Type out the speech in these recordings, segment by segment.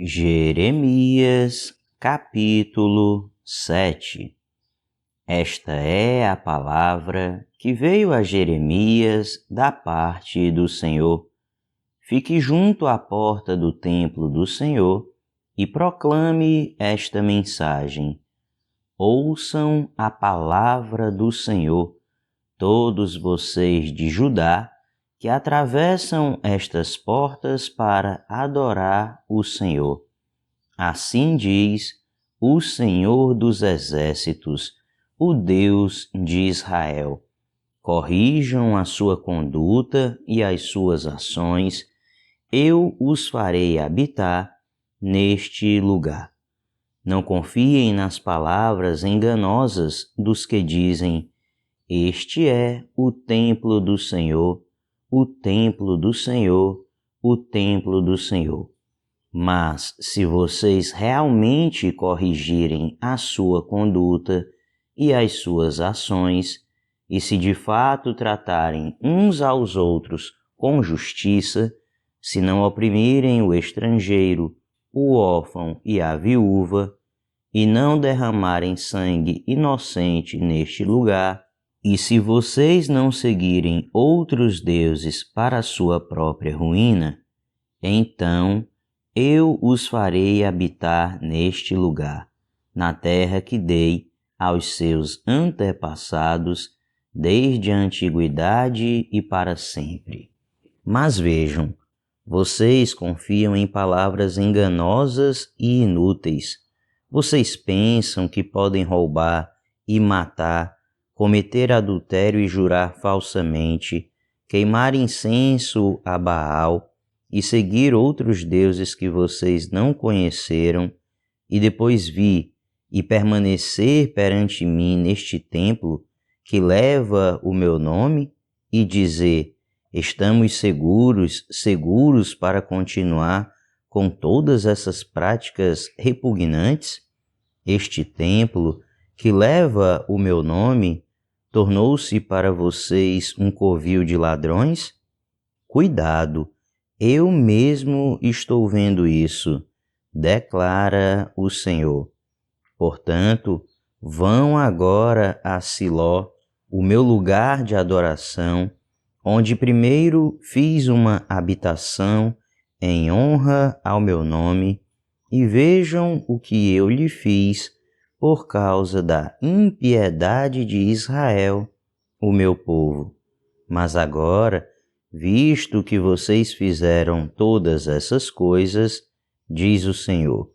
Jeremias, capítulo 7. Esta é a palavra que veio a Jeremias da parte do Senhor. Fique junto à porta do templo do Senhor e proclame esta mensagem. Ouçam a palavra do Senhor, todos vocês de Judá, que atravessam estas portas para adorar o Senhor. Assim diz o Senhor dos Exércitos, o Deus de Israel. Corrijam a sua conduta e as suas ações, eu os farei habitar neste lugar. Não confiem nas palavras enganosas dos que dizem: este é o templo do Senhor, o templo do Senhor, o templo do Senhor. Mas se vocês realmente corrigirem a sua conduta e as suas ações, e se de fato tratarem uns aos outros com justiça, se não oprimirem o estrangeiro, o órfão e a viúva, e não derramarem sangue inocente neste lugar, e se vocês não seguirem outros deuses para a sua própria ruína, então eu os farei habitar neste lugar, na terra que dei aos seus antepassados desde a antiguidade e para sempre. Mas vejam, vocês confiam em palavras enganosas e inúteis. Vocês pensam que podem roubar e matar, cometer adultério e jurar falsamente, queimar incenso a Baal e seguir outros deuses que vocês não conheceram, e depois vir e permanecer perante mim neste templo que leva o meu nome e dizer: estamos seguros para continuar com todas essas práticas repugnantes? Este templo que leva o meu nome tornou-se para vocês um covil de ladrões? Cuidado, eu mesmo estou vendo isso, declara o Senhor. Portanto, vão agora a Siló, o meu lugar de adoração, onde primeiro fiz uma habitação em honra ao meu nome, e vejam o que eu lhe fiz por causa da impiedade de Israel, o meu povo. Mas agora, visto que vocês fizeram todas essas coisas, diz o Senhor,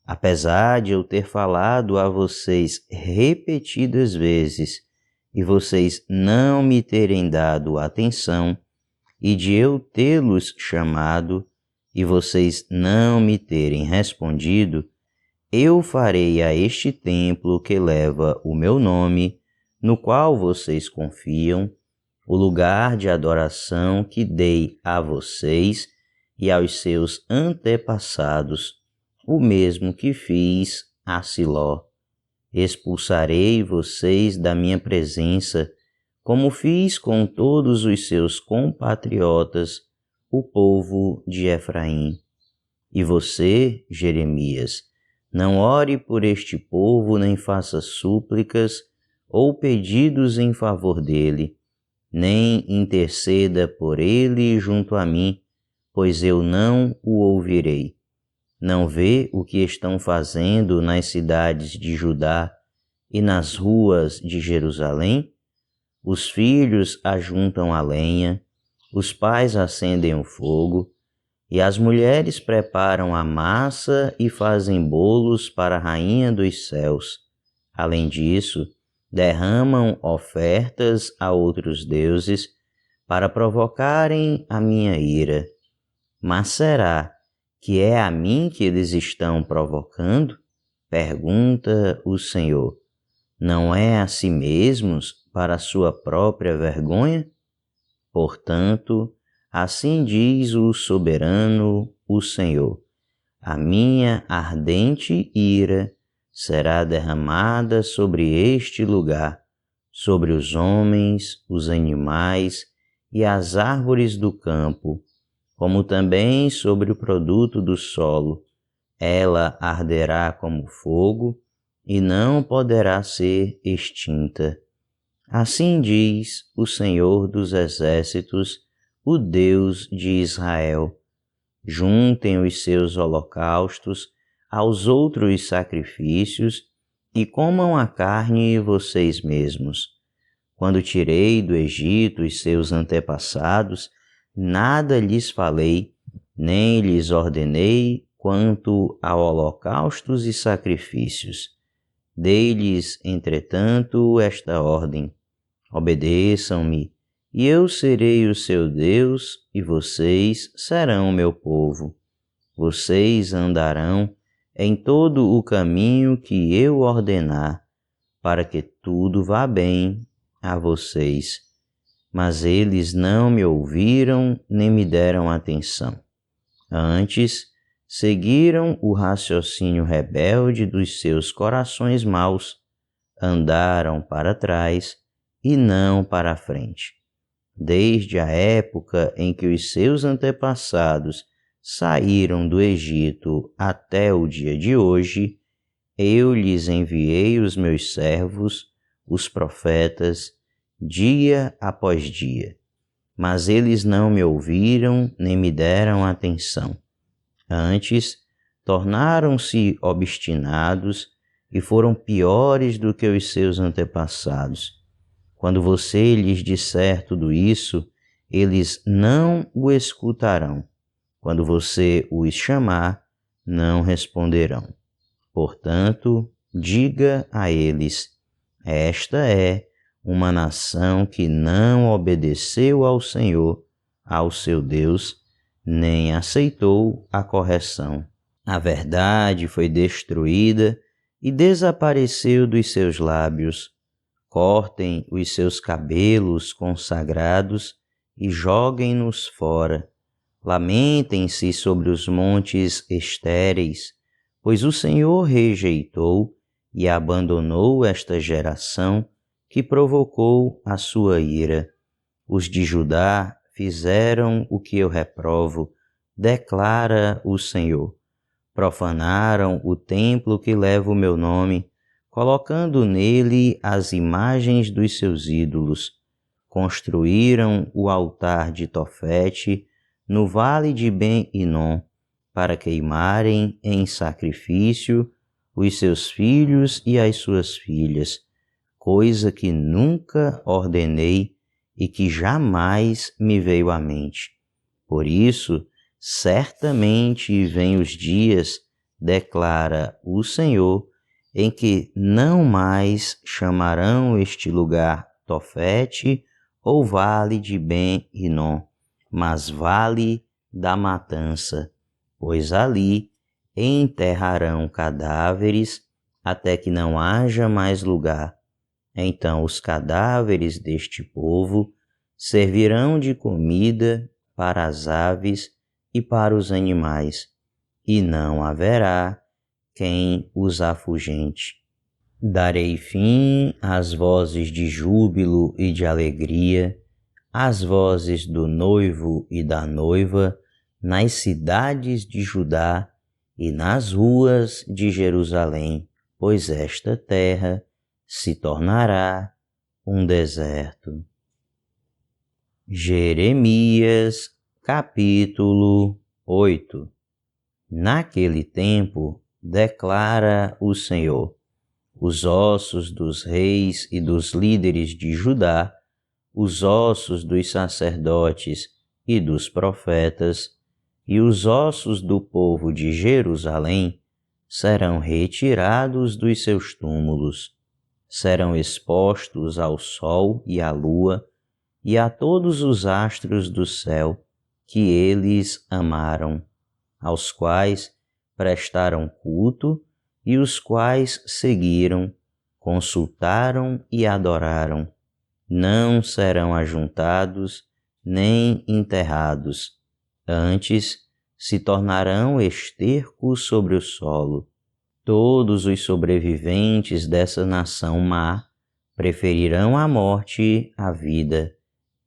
apesar de eu ter falado a vocês repetidas vezes, e vocês não me terem dado atenção, e de eu tê-los chamado, e vocês não me terem respondido, eu farei a este templo que leva o meu nome, no qual vocês confiam, o lugar de adoração que dei a vocês e aos seus antepassados, o mesmo que fiz a Siló. Expulsarei vocês da minha presença, como fiz com todos os seus compatriotas, o povo de Efraim. E você, Jeremias, não ore por este povo nem faça súplicas ou pedidos em favor dele, nem interceda por ele junto a mim, pois eu não o ouvirei. Não vê o que estão fazendo nas cidades de Judá e nas ruas de Jerusalém? Os filhos ajuntam a lenha, os pais acendem o fogo, e as mulheres preparam a massa e fazem bolos para a rainha dos céus. Além disso, derramam ofertas a outros deuses para provocarem a minha ira. Mas será que é a mim que eles estão provocando? Pergunta o Senhor. Não é a si mesmos para a sua própria vergonha? Portanto, assim diz o soberano, o Senhor: a minha ardente ira será derramada sobre este lugar, sobre os homens, os animais e as árvores do campo, como também sobre o produto do solo, Ela arderá como fogo e não poderá ser extinta. Assim diz o Senhor dos Exércitos, o Deus de Israel: juntem os seus holocaustos aos outros sacrifícios e comam a carne vocês mesmos. Quando tirei do Egito os seus antepassados, nada lhes falei, nem lhes ordenei quanto a holocaustos e sacrifícios. Dei-lhes, entretanto, esta ordem: obedeçam-me, e eu serei o seu Deus, e vocês serão o meu povo. Vocês andarão em todo o caminho que eu ordenar, para que tudo vá bem a vocês. Mas eles não me ouviram nem me deram atenção. Antes, seguiram o raciocínio rebelde dos seus corações maus, andaram para trás e não para a frente. Desde a época em que os seus antepassados saíram do Egito até o dia de hoje, eu lhes enviei os meus servos, os profetas, dia após dia. Mas eles não me ouviram nem me deram atenção. Antes, tornaram-se obstinados e foram piores do que os seus antepassados. Quando você lhes disser tudo isso, eles não o escutarão. Quando você os chamar, não responderão. Portanto, diga a eles: esta é uma nação que não obedeceu ao Senhor, ao seu Deus, nem aceitou a correção. A verdade foi destruída e desapareceu dos seus lábios. Cortem os seus cabelos consagrados e joguem-nos fora. Lamentem-se sobre os montes estéreis, pois o Senhor rejeitou e abandonou esta geração que provocou a sua ira. Os de Judá fizeram o que eu reprovo, declara o Senhor. Profanaram o templo que leva o meu nome, colocando nele as imagens dos seus ídolos. Construíram o altar de Tofete no vale de Ben-Hinom, para queimarem em sacrifício os seus filhos e as suas filhas, coisa que nunca ordenei e que jamais me veio à mente. Por isso, certamente vêm os dias, declara o Senhor, em que não mais chamarão este lugar Tofete ou vale de Ben-Hinom, mas vale da matança, pois ali enterrarão cadáveres até que não haja mais lugar. Então os cadáveres deste povo servirão de comida para as aves e para os animais, e não haverá quem os afugente. Darei fim às vozes de júbilo e de alegria, às vozes do noivo e da noiva, nas cidades de Judá e nas ruas de Jerusalém, pois esta terra se tornará um deserto. Jeremias, capítulo 8. Naquele tempo, declara o Senhor, os ossos dos reis e dos líderes de Judá, os ossos dos sacerdotes e dos profetas, e os ossos do povo de Jerusalém serão retirados dos seus túmulos, serão expostos ao sol e à lua e a todos os astros do céu que eles amaram, aos quais prestaram culto e os quais seguiram, consultaram e adoraram. Não serão ajuntados nem enterrados, antes se tornarão esterco sobre o solo. Todos os sobreviventes dessa nação má preferirão a morte à vida.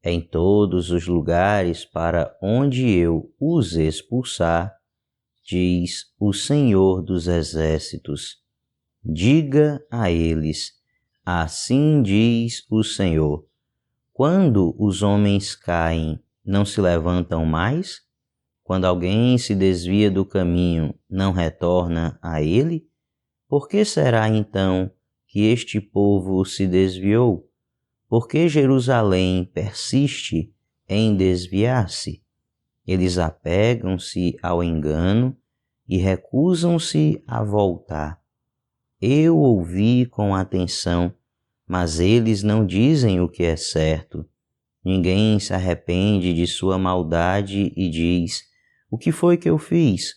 Em todos os lugares para onde eu os expulsar, diz o Senhor dos Exércitos. Diga a eles: assim diz o Senhor. Quando os homens caem, não se levantam mais? Quando alguém se desvia do caminho, não retorna a ele? Por que será então que este povo se desviou? Por que Jerusalém persiste em desviar-se? Eles apegam-se ao engano e recusam-se a voltar. Eu ouvi com atenção, mas eles não dizem o que é certo. Ninguém se arrepende de sua maldade e diz: o que foi que eu fiz?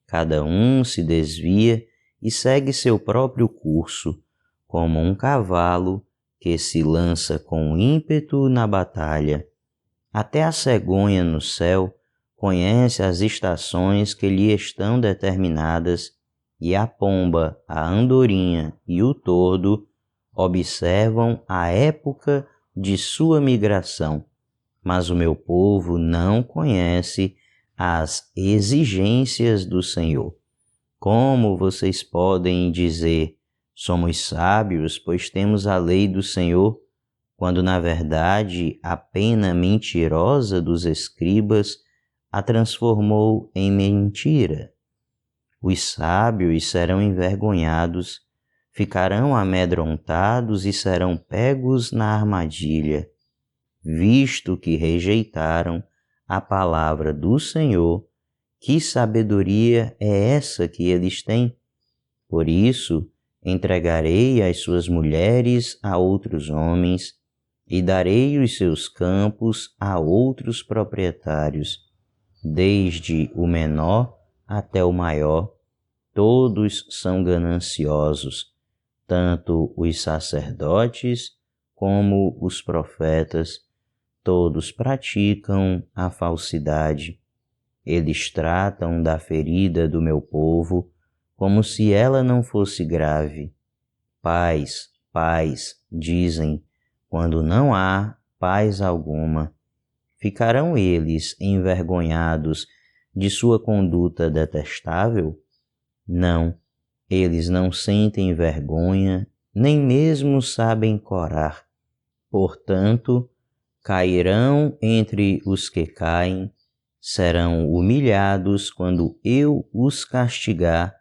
Cada um se desvia e segue seu próprio curso, como um cavalo que se lança com ímpeto na batalha. Até a cegonha no céu conhece as estações que lhe estão determinadas, e a pomba, a andorinha e o tordo observam a época de sua migração. Mas o meu povo não conhece as exigências do Senhor. Como vocês podem dizer: somos sábios, pois temos a lei do Senhor, quando na verdade a pena mentirosa dos escribas a transformou em mentira? Os sábios serão envergonhados, ficarão amedrontados e serão pegos na armadilha, visto que rejeitaram a palavra do Senhor. Que sabedoria é essa que eles têm? Por isso, entregarei as suas mulheres a outros homens e darei os seus campos a outros proprietários, desde o menor até o maior. Todos são gananciosos, tanto os sacerdotes como os profetas, todos praticam a falsidade. Eles tratam da ferida do meu povo como se ela não fosse grave. Paz, paz, dizem, quando não há paz alguma. Ficarão eles envergonhados de sua conduta detestável? Não, eles não sentem vergonha, nem mesmo sabem corar. Portanto, cairão entre os que caem, serão humilhados quando eu os castigar,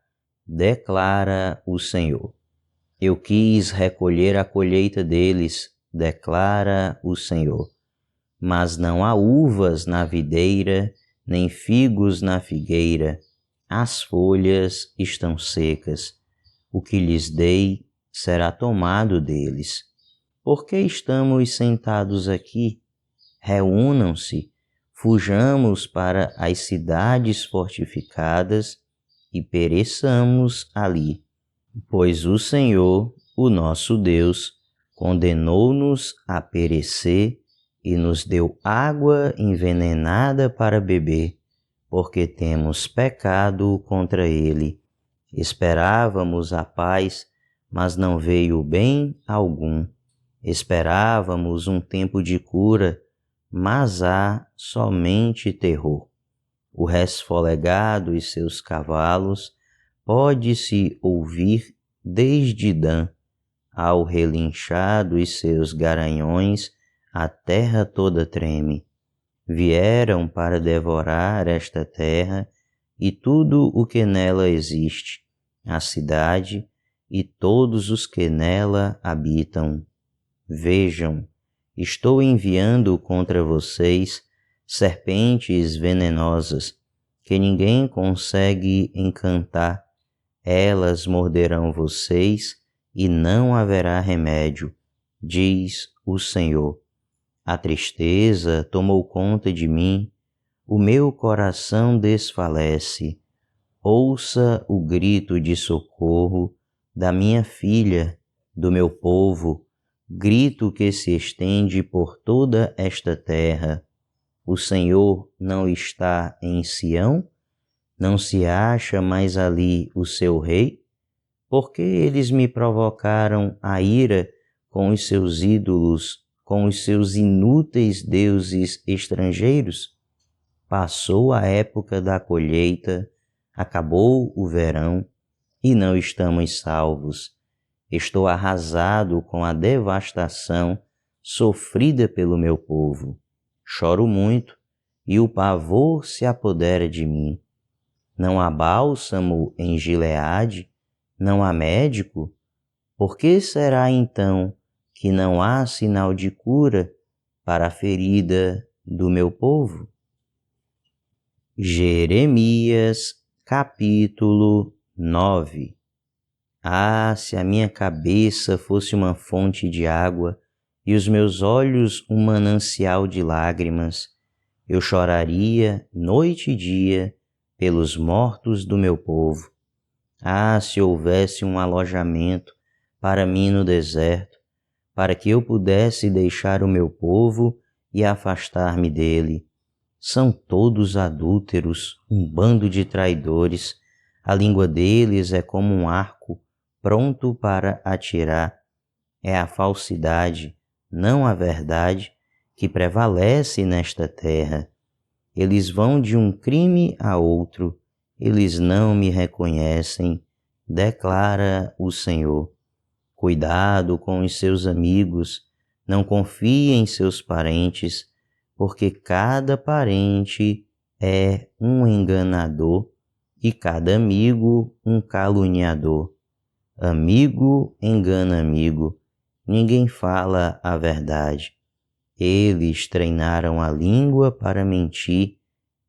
declara o Senhor. Eu quis recolher a colheita deles, declara o Senhor. Mas não há uvas na videira, nem figos na figueira. As folhas estão secas. O que lhes dei será tomado deles. Por que estamos sentados aqui? Reúnam-se, fujamos para as cidades fortificadas e pereçamos ali. Pois o Senhor, o nosso Deus, condenou-nos a perecer e nos deu água envenenada para beber, porque temos pecado contra ele. Esperávamos a paz, mas não veio bem algum. Esperávamos um tempo de cura, mas há somente terror. O resfolegado e seus cavalos pode-se ouvir desde Dan, ao relinchar dos seus garanhões, a terra toda treme. Vieram para devorar esta terra e tudo o que nela existe, a cidade e todos os que nela habitam. Vejam, estou enviando contra vocês serpentes venenosas, que ninguém consegue encantar. Elas morderão vocês e não haverá remédio, diz o Senhor. A tristeza tomou conta de mim, o meu coração desfalece. Ouça o grito de socorro da minha filha, do meu povo, grito que se estende por toda esta terra. O Senhor não está em Sião? Não se acha mais ali o seu rei? Porque eles me provocaram a ira com os seus ídolos, com os seus inúteis deuses estrangeiros? Passou a época da colheita, Acabou o verão e não estamos salvos. Estou arrasado com a devastação sofrida pelo meu povo. Choro muito e o pavor se apodera de mim. Não há bálsamo em Gileade, não há médico? Por que será então que não há sinal de cura para a ferida do meu povo? Jeremias, capítulo 9. Ah, se a minha cabeça fosse uma fonte de água e os meus olhos um manancial de lágrimas, eu choraria noite e dia pelos mortos do meu povo. Ah, se houvesse um alojamento para mim no deserto, para que eu pudesse deixar o meu povo e afastar-me dele. São todos adúlteros, um bando de traidores. A língua deles é como um arco pronto para atirar. É a falsidade, não a verdade, que prevalece nesta terra. Eles vão de um crime a outro, eles não me reconhecem, declara o Senhor. Cuidado com os seus amigos, não confie em seus parentes, porque cada parente é um enganador e cada amigo um caluniador. Amigo engana amigo, ninguém fala a verdade. Eles treinaram a língua para mentir,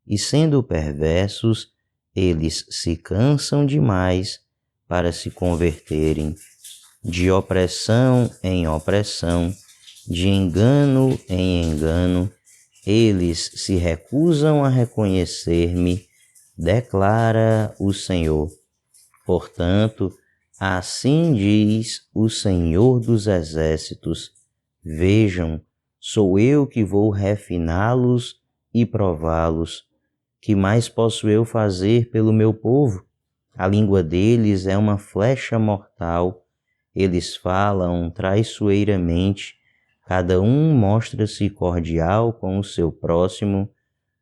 e sendo perversos, eles se cansam demais para se converterem. De opressão em opressão, de engano em engano, eles se recusam a reconhecer-me, declara o Senhor. Portanto, assim diz o Senhor dos Exércitos: vejam, sou eu que vou refiná-los e prová-los. Que mais posso eu fazer pelo meu povo? A língua deles é uma flecha mortal. Eles falam traiçoeiramente. Cada um mostra-se cordial com o seu próximo,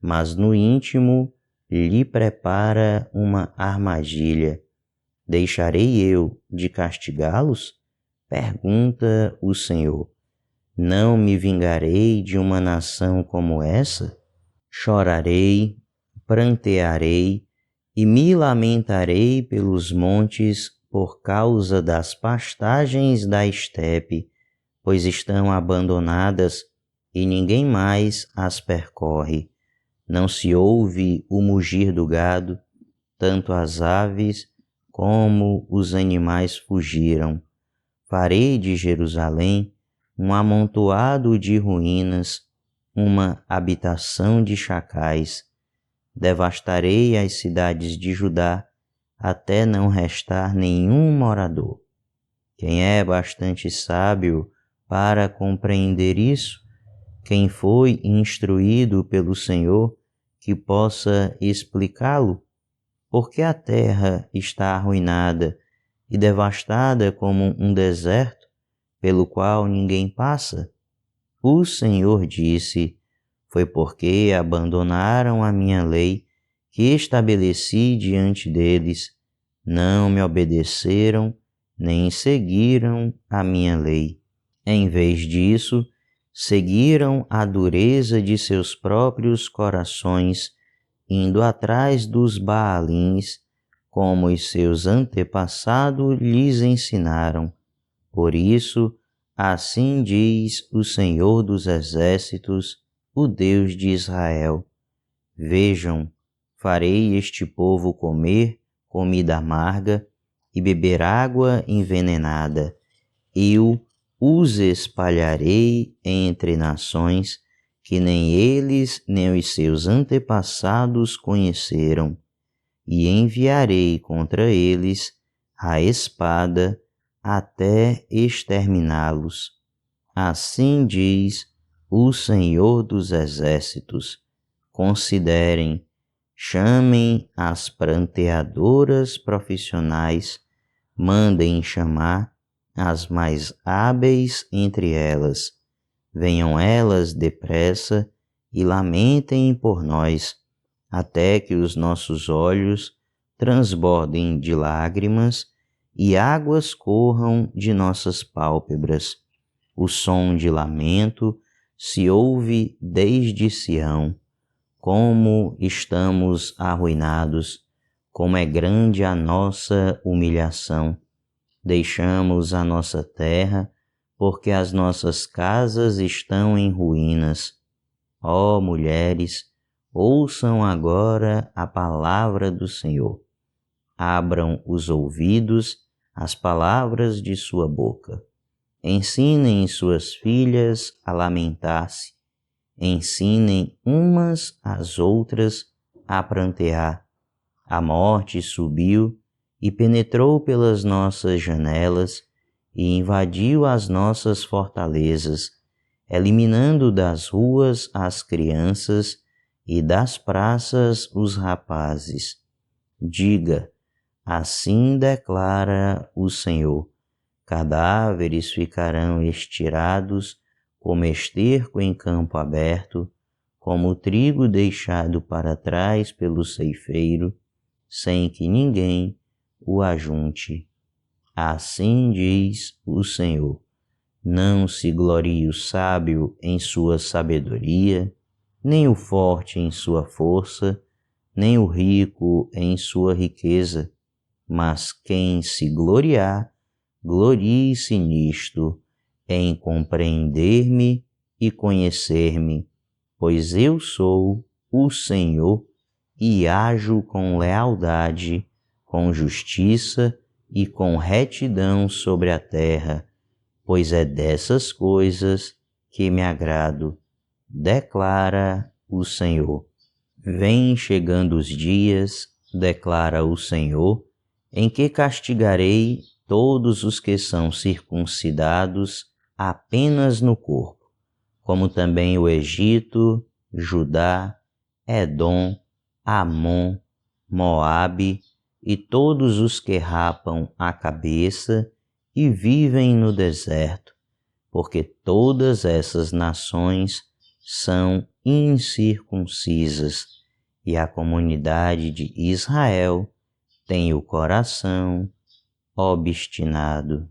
mas no íntimo lhe prepara uma armadilha. Deixarei eu de castigá-los? Pergunta o Senhor. Não me vingarei de uma nação como essa? Chorarei, prantearei e me lamentarei pelos montes por causa das pastagens da estepe, pois estão abandonadas e ninguém mais as percorre. Não se ouve o mugir do gado, tanto as aves como os animais fugiram. Farei de Jerusalém um amontoado de ruínas, uma habitação de chacais. Devastarei as cidades de Judá, até não restar nenhum morador. Quem é bastante sábio para compreender isso? Quem foi instruído pelo Senhor que possa explicá-lo? Porque a terra está arruinada e devastada como um deserto, pelo qual ninguém passa? O Senhor disse: foi porque abandonaram a minha lei que estabeleci diante deles, não me obedeceram, nem seguiram a minha lei. Em vez disso, seguiram a dureza de seus próprios corações, indo atrás dos Baalins, como os seus antepassados lhes ensinaram. Por isso, assim diz o Senhor dos Exércitos, o Deus de Israel: vejam, farei este povo comer comida amarga e beber água envenenada. Eu os espalharei entre nações que nem eles nem os seus antepassados conheceram, e enviarei contra eles a espada até exterminá-los. Assim diz o Senhor dos Exércitos: considerem, chamem as pranteadoras profissionais, mandem chamar as mais hábeis entre elas. Venham elas depressa e lamentem por nós, até que os nossos olhos transbordem de lágrimas e águas corram de nossas pálpebras. O som de lamento se ouve desde Sião. Como estamos arruinados, como é grande a nossa humilhação. Deixamos a nossa terra, porque as nossas casas estão em ruínas. Ó mulheres, ouçam agora a palavra do Senhor. Abram os ouvidos às palavras de sua boca. Ensinem suas filhas a lamentar-se. Ensinem umas às outras a prantear. A morte subiu e penetrou pelas nossas janelas e invadiu as nossas fortalezas, eliminando das ruas as crianças e das praças os rapazes. Diga: assim declara o Senhor: cadáveres ficarão estirados como esterco em campo aberto, como o trigo deixado para trás pelo ceifeiro, sem que ninguém o ajunte. Assim diz o Senhor: não se glorie o sábio em sua sabedoria, nem o forte em sua força, nem o rico em sua riqueza, mas quem se gloriar, glorie-se nisto, em compreender-me e conhecer-me, pois eu sou o Senhor e ajo com lealdade, com justiça e com retidão sobre a terra, pois é dessas coisas que me agrado, declara o Senhor. Vêm chegando os dias, declara o Senhor, em que castigarei todos os que são circuncidados apenas no corpo, como também o Egito, Judá, Edom, Amon, Moabe e todos os que rapam a cabeça e vivem no deserto, porque todas essas nações são incircuncisas e a comunidade de Israel tem o coração obstinado.